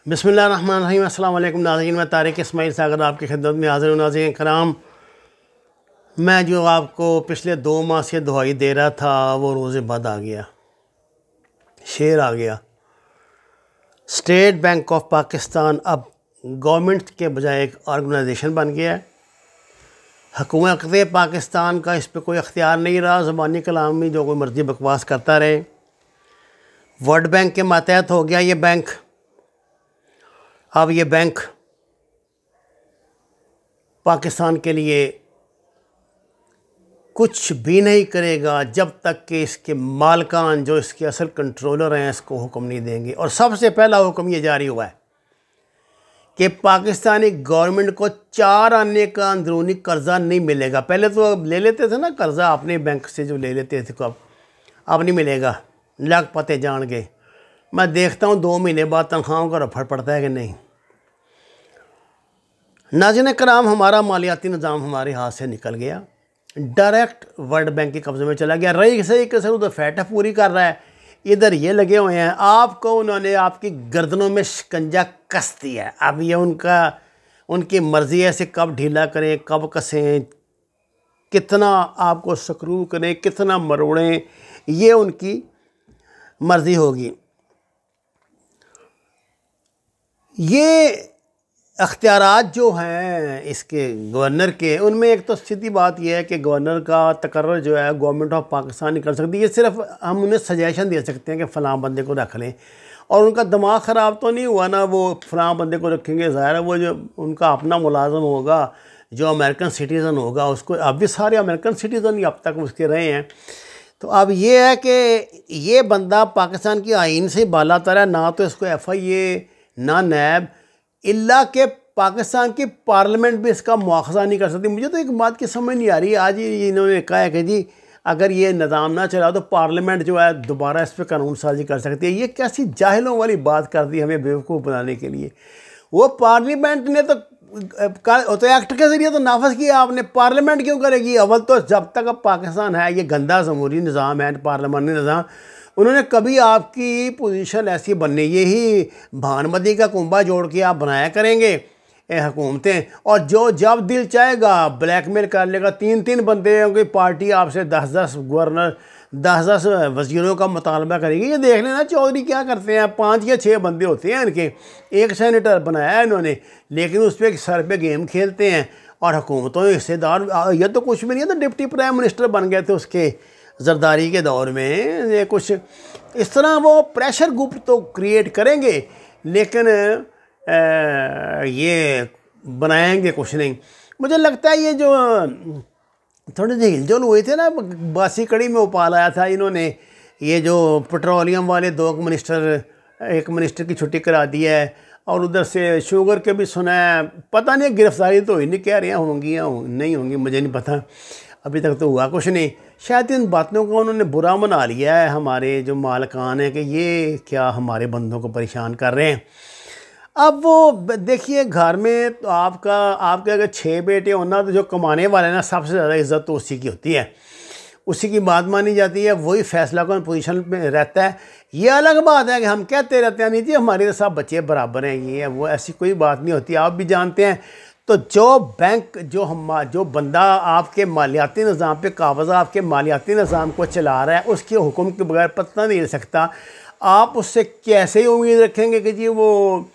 बिस्मिल्लाहिर्रहमानिर्रहीम। अस्सलाम वालेकुम नाज़रीन, मैं तारिक इस्माइल सागर आपकी खिदमत में हाज़िर हूँ। नाज़रीन कराम, मैं जो आपको पिछले 2 माह से दुआई दे रहा था वो रोज़े बाद आ गया, शेर आ गया। स्टेट बैंक ऑफ पाकिस्तान अब गवर्नमेंट के बजाय एक ऑर्गेनाइजेशन बन गया है। हुकूमत पाकिस्तान का इस पर कोई अख्तियार नहीं रहा। ज़बानी कलाम में जो कोई मर्ज़ी बकवास करता रहे। वर्ल्ड बैंक के मातहत हो गया ये बैंक। अब ये बैंक पाकिस्तान के लिए कुछ भी नहीं करेगा जब तक कि इसके मालकान जो इसके असल कंट्रोलर हैं इसको हुक्म नहीं देंगे। और सबसे पहला हुक्म ये जारी हुआ है कि पाकिस्तानी गवर्नमेंट को 4 आने का अंदरूनी कर्जा नहीं मिलेगा। पहले तो ले लेते थे ना कर्जा अपने बैंक से, जो ले लेते थे, को अब नहीं मिलेगा। लग पते जान गए। मैं देखता हूँ 2 महीने बाद तनख्वाहों का रफड़ पड़ता है कि नहीं। नाज़रीन कराम, हमारा मालियाती निज़ाम हमारे हाथ से निकल गया, डायरेक्ट वर्ल्ड बैंक के कब्ज़े में चला गया। रही सही कसर उधर फैट पूरी कर रहा है, इधर ये लगे हुए हैं। आपको उन्होंने आपकी गर्दनों में शिकंजा कस दिया है। अब ये उनकी मर्ज़ी है से कब ढीला करें, कब कसें, कितना आपको स्क्रू करें, कितना मरोड़ें, ये उनकी मर्ज़ी होगी। ये अख्तियारात जो हैं इसके गवर्नर के, उनमें एक तो सीधी बात यह है कि गवर्नर का तकर्रर जो है गवर्नमेंट ऑफ पाकिस्तान नहीं कर सकती। ये सिर्फ हम उन्हें सजेशन दे सकते हैं कि फ़लाँ बंदे को रख लें। और उनका दिमाग ख़राब तो नहीं हुआ ना, वो फ़लाँ बंदे को रखेंगे। ज़ाहिर है वो जो उनका अपना मुलाज़म होगा जो अमेरिकन सिटीज़न होगा उसको, अब भी सारे अमेरिकन सिटीज़न ही अब तक उसके रहे हैं। तो अब ये है कि ये बंदा पाकिस्तान की आइन से बाला तर है। ना तो इसको FIA ना नैब, इल्ला के पाकिस्तान की पार्लियामेंट भी इसका मुआखज़ा नहीं कर सकती। मुझे तो एक बात की समझ नहीं आ रही। आज ही इन्होंने कहा है कि जी अगर ये निज़ाम ना चला तो पार्लियामेंट जो है दोबारा इस पर कानून साजी कर सकती है। ये कैसी जाहिलों वाली बात कर दी हमें बेवकूफ़ बनाने के लिए। वो पार्लियामेंट ने तो एक्ट के ज़रिए तो नाफज किया आपने, पार्लियामेंट क्यों करेगी? अव्वल तो जब तक अब पाकिस्तान है, ये गंदा जमहूरी निज़ाम है, पार्लियामानी निज़ाम, उन्होंने कभी आपकी पोजीशन ऐसी बननी, यही भानमती का कुंभा जोड़ के आप बनाया करेंगे हुकूमतें। और जो जब दिल चाहेगा ब्लैकमेल कर लेगा। 3-3 बंदे की पार्टी आपसे 10-10 गवर्नर, 10-10 वज़ीरों का मुतालबा करेगी। ये देख लेना चौधरी क्या करते हैं। 5 या 6 बंदे होते हैं इनके, एक सेनेटर बनाया है इन्होंने, लेकिन उस पर सर पे गेम खेलते हैं। और हुकूमतों में हिस्सेदार, ये तो कुछ भी नहीं है, तो डिप्टी प्राइम मिनिस्टर बन गए थे उसके जरदारी के दौर में। ये कुछ इस तरह वो प्रेशर ग्रुप तो क्रिएट करेंगे, लेकिन ये बनाएंगे कुछ नहीं। मुझे लगता है ये जो थोड़े से हिलजुल हुए थे ना, बासी कड़ी में उपाल आया था इन्होंने। ये जो पेट्रोलियम वाले 2 मिनिस्टर, 1 मिनिस्टर की छुट्टी करा दी है, और उधर से शुगर के भी सुना है। पता नहीं गिरफ्तारी तो ही नहीं कह रही होंगी या नहीं होंगी, मुझे नहीं पता, अभी तक तो हुआ कुछ नहीं। शायद इन बातों को उन्होंने बुरा मना लिया है हमारे जो मालकान हैं कि ये क्या हमारे बंदों को परेशान कर रहे हैं। अब वो देखिए घर में तो आपके अगर 6 बेटे होना तो जो कमाने वाले ना सबसे ज़्यादा इज्जत तो उसी की होती है, उसी की बात मानी जाती है, वही फैसला कौन पोजीशन में रहता है। ये अलग बात है कि हम कहते रहते हैं नहीं जी हमारे तो सब बच्चे बराबर हैं, ये है वो, ऐसी कोई बात नहीं होती, आप भी जानते हैं। तो जो बैंक जो बंदा आपके मालियाती निज़ाम पे काबज़ा आपके मालियाती निज़ाम को चला रहा है, उसके हुक्म के बगैर पता नहीं ले सकता। आप उससे कैसे ही उम्मीद रखेंगे कि जी वो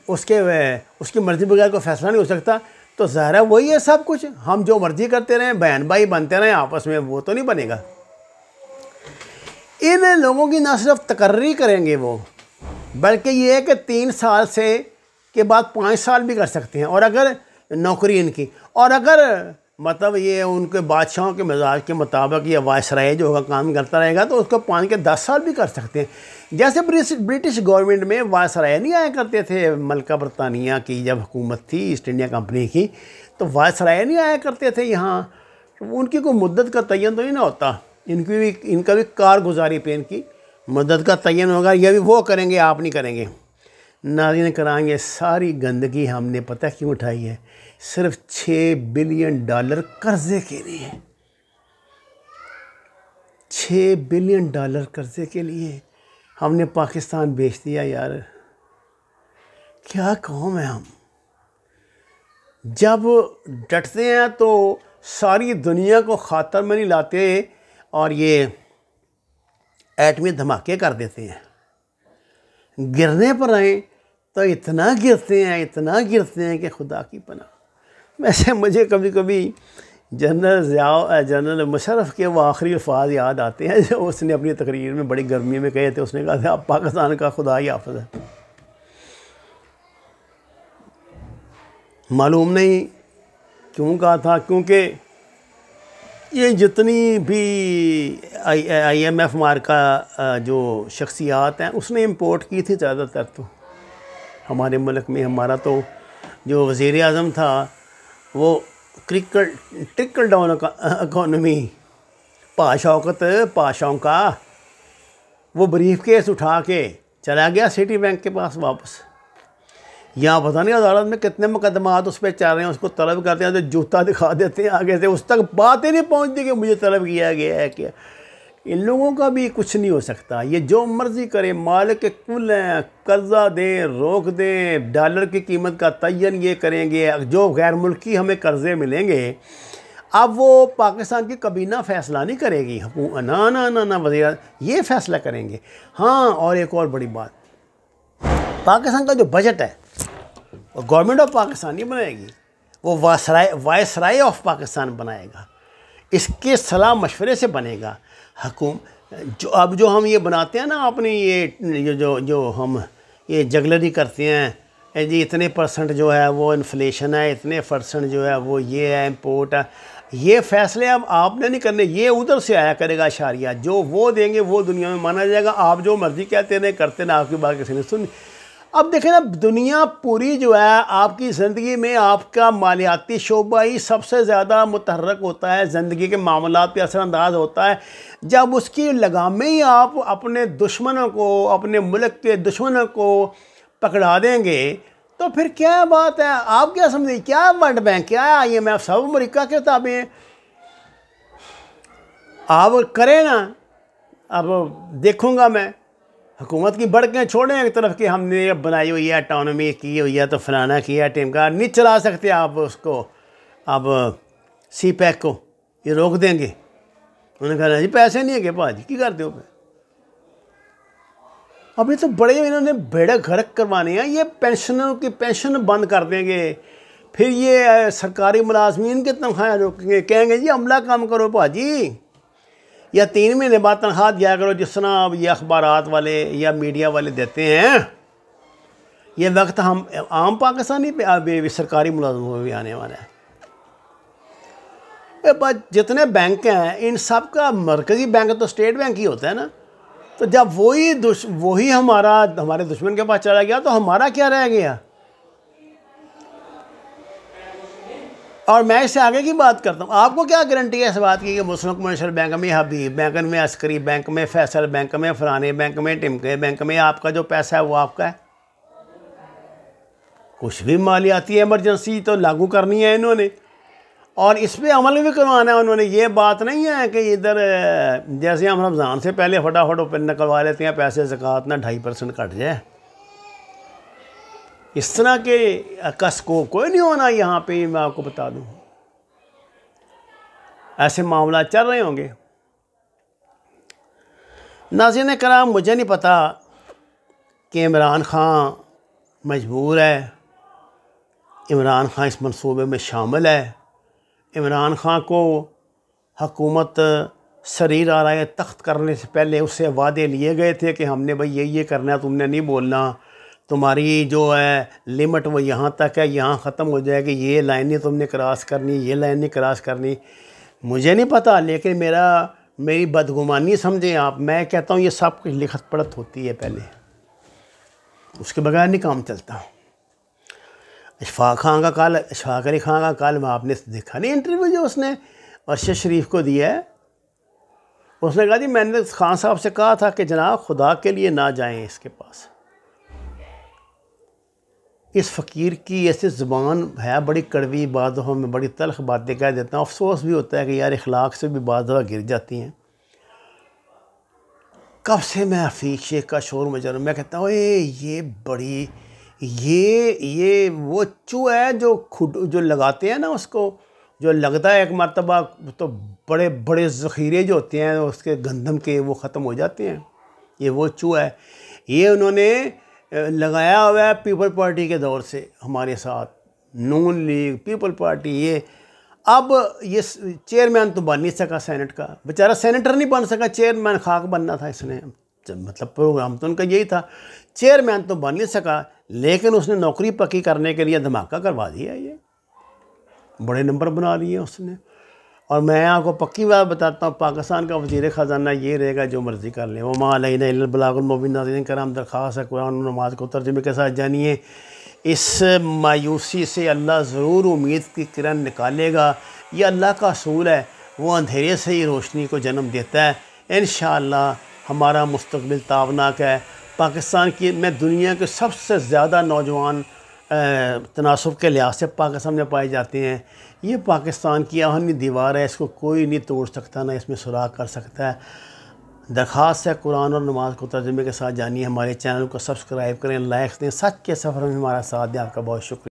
उसकी मर्ज़ी बगैर कोई फैसला नहीं हो सकता। तो ज़ाहिर है वही है सब कुछ। हम जो मर्ज़ी करते रहें, बहन भाई बनते रहें आपस में, वो तो नहीं बनेगा। इन लोगों की ना सिर्फ तकर्री करेंगे वो, बल्कि ये है कि 3 साल से के बाद 5 साल भी कर सकते हैं। और अगर नौकरी इनकी, और अगर मतलब ये उनके बादशाहों के मिजाज के मुताबिक ये वायसराय जो होगा काम करता रहेगा तो उसको 5 के 10 साल भी कर सकते हैं। जैसे ब्रिटिश गवर्नमेंट में वायसराय नहीं आया करते थे, मलका बरतानिया की जब हुकूमत थी ईस्ट इंडिया कंपनी की, तो वायसराय नहीं आया करते थे यहाँ। उनकी कोई मुद्दत का तयन तो नहीं ना होता, इनका भी कारगुजारी पे इनकी मुद्दत का तयन होगा। यह भी वो करेंगे, आप नहीं करेंगे। नाज़रीन कराएंगे, सारी गंदगी हमने पता क्यों उठाई है? सिर्फ $6 बिलियन कर्जे के लिए। $6 बिलियन कर्जे के लिए हमने पाकिस्तान बेच दिया यार। क्या कौम है हम। जब डटते हैं तो सारी दुनिया को खातर में नहीं लाते और ये एटमी धमाके कर देते हैं। गिरने पर आए तो इतना गिरते हैं कि खुदा की पनाह। वैसे मुझे कभी कभी जनरल मुशर्रफ के वो आखिरी अल्फाज याद आते हैं जो उसने अपनी तकरीर में बड़ी गर्मी में कहे थे। उसने कहा था आप पाकिस्तान का खुदा ही हाफ़िज़ है। मालूम नहीं क्यों कहा था, क्योंकि ये जितनी भी IMF मार्का जो शख्सियात हैं उसने इंपोर्ट की थी ज़्यादातर तो हमारे मुल्क में। हमारा तो जो वज़ीर आज़म था वो ट्रिकल डाउन इकॉनमी पाशाओं का वो ब्रीफ केस उठा के चला गया सिटी बैंक के पास वापस। यहाँ पता नहीं अदालत में कितने मुकदमात उस पर चल रहे हैं, उसको तलब करते हैं तो जूता दिखा देते हैं आगे से, उस तक बात ही नहीं पहुँचती कि मुझे तलब किया गया है क्या। इन लोगों का भी कुछ नहीं हो सकता, ये जो मर्ज़ी करे, मालिक कुल हैं, कर्ज़ा दें, रोक दें, डॉलर की कीमत का तयन ये करेंगे, जो गैर मुल्की हमें कर्ज़े मिलेंगे अब वो पाकिस्तान की कबीना फ़ैसला नहीं करेगी, ना ना ना ना वज़ीर ये फ़ैसला करेंगे। हाँ, और एक और बड़ी बात, पाकिस्तान का जो बजट है वो गवर्नमेंट ऑफ पाकिस्तान नहीं बनाएगी, वो वायसराय ऑफ पाकिस्तान बनाएगा। इसके सलाह मशवरे से बनेगा। जो हम ये बनाते हैं ना अपनी ये जो हम ये जगलरी करते हैं जी, इतने % जो है वो इन्फ्लेशन है, इतने % जो है वो ये है इम्पोर्ट है, ये फ़ैसले अब आपने नहीं करने, ये उधर से आया करेगा इशारिया, जो वो देंगे वो दुनिया में माना जाएगा। आप जो मर्ज़ी कहते नहीं करते ना, आपकी बात किसी ने सुनी। अब देखें ना, दुनिया पूरी जो है आपकी ज़िंदगी में आपका मालियाती शोबा ही सबसे ज़्यादा मुतहर्रक होता है, ज़िंदगी के मामलात पे असरअंदाज होता है। जब उसकी लगामें ही आप अपने दुश्मनों को, अपने मुल्क के दुश्मनों को पकड़ा देंगे तो फिर क्या बात है। आप क्या समझें, क्या वर्ल्ड बैंक, क्या IMF, सब अमेरिका के ताबे हैं। आप करें ना, अब देखूँगा मैं, हुकूमत की बढ़कें छोड़ें एक तरफ कि हमने बनाई हुई है, ऑटोनॉमी की हुई है तो फलाना किया, टीमका नहीं चला सकते आप उसको, अब CPEC को ये रोक देंगे। उन्होंने कहा जी पैसे नहीं है कि भाजी की करते हो पे। अभी तो बड़े इन्होंने बेड़े गर्क करवाने हैं, ये पेंशनरों की पेंशन बंद कर देंगे, फिर ये सरकारी मुलाजमीन के तनख्वाहें रोकेंगे, कहेंगे जी अमला काम करो भाजी, या 3 महीने बाद तनख्वाह दिया करो, जिस तरह अब ये अखबारात वाले या मीडिया वाले देते हैं। ये वक्त हम आम पाकिस्तानी पे अब सरकारी मुलाजमों में भी आने वाला है। बस जितने बैंक हैं इन सब का मरकज़ी बैंक तो स्टेट बैंक ही होता है ना। तो जब वही हमारे दुश्मन के पास चला गया तो हमारा क्या रह गया। और मैं इससे आगे की बात करता हूँ, आपको क्या गारंटी है इस बात की कि मुस्लिम कमर्शियल बैंक में, हबीब बैंक में, अस्करी बैंक में, फैसल बैंक में, फलाने बैंक में, टिमके बैंक में आपका जो पैसा है वो आपका है। कुछ भी मालियाती इमरजेंसी तो लागू करनी है इन्होंने, और इस पर अमल भी करवाना है उन्होंने। ये बात नहीं है कि इधर जैसे हम रमज़ान से पहले फटाफट ऊपर निकलवा लेते हैं पैसे, ज़कात ना 2.5% कट जाए, इस तरह के का स्कोप कोई नहीं होना यहाँ पे। मैं आपको बता दूँ ऐसे मामला चल रहे होंगे। नाज़रीन कराम, मुझे नहीं पता कि इमरान खान मजबूर है, इमरान खान इस मंसूबे में शामिल है, इमरान खान को हुकूमत शरीर आ रहा है तख्त करने से पहले उससे वादे लिए गए थे कि हमने भाई ये करना है, तुमने नहीं बोलना, तुम्हारी जो है लिमिट वो यहाँ तक है, यहाँ ख़त्म हो जाएगी, ये लाइन नहीं तुमने क्रॉस करनी, ये लाइन नहीं क्रॉस करनी। मुझे नहीं पता, लेकिन मेरी बदगुमानी समझें आप, मैं कहता हूँ ये सब कुछ लिखत पढ़त होती है पहले, उसके बगैर नहीं काम चलता। इशफाक अली खान का कल आपने देखा नहीं इंटरव्यू जो उसने अरशद शरीफ को दिया है। उसने कहा जी मैंने खान साहब से कहा था कि जनाब खुदा के लिए ना जाएं इसके पास। इस फ़कीर की ऐसी ज़ुबान है बड़ी कड़वी, बाद में बड़ी तल्ख़ बातें कह देता हूँ। अफसोस भी होता है कि यार इखलाक से भी बाद दफ़ा गिर जाती हैं। कब से मैं हफीज़ शेख का शोर मचा रहा हूँ, मैं कहता हूँ ये ये वो चूहा है जो जो लगाते हैं ना उसको, जो लगता है एक मरतबा तो बड़े बड़े ज़ख़ीरे जो होते हैं उसके गंदम के वो ख़त्म हो जाते हैं। ये वो चूहा है। ये उन्होंने लगाया हुआ है पीपल पार्टी के दौर से हमारे साथ, नून लीग, पीपल पार्टी। ये अब ये चेयरमैन तो बन नहीं सका सेनेट का, बेचारा सेनेटर नहीं बन सका, चेयरमैन खाक बनना था इसने। मतलब प्रोग्राम तो उनका यही था, चेयरमैन तो बन नहीं सका, लेकिन उसने नौकरी पक्की करने के लिए धमाका करवा दिया। ये बड़े नंबर बना लिए उसने। और मैं आपको पक्की बात बताता हूँ, पाकिस्तान का वज़ीर ख़जाना ये रहेगा जो मर्ज़ी कर ले। वो मालबलागुलमुबीन कराम दरख्वास्त है कुरान नमाज को तर्जुमे के साथ जानिए। इस मायूसी से अल्लाह ज़रूर उम्मीद की किरण निकालेगा। ये अल्लाह का असूल है, वो अंधेरे से ही रोशनी को जन्म देता है। इंशाअल्लाह हमारा मुस्तक़बिल ताबनाक है। पाकिस्तान की में दुनिया के सबसे ज़्यादा नौजवान तनासुब के लिहाज से पाकिस्तान में पाए जाते हैं। ये पाकिस्तान की आहनी दीवार है, इसको कोई नहीं तोड़ सकता, ना इसमें सुराख कर सकता है। दरख्वास्त है कुरान और नमाज को तर्जुमे के साथ जानिए। हमारे चैनल को सब्सक्राइब करें, लाइक्स दें, सच के सफ़र में हमारा साथ दें। आपका बहुत शुक्रिया।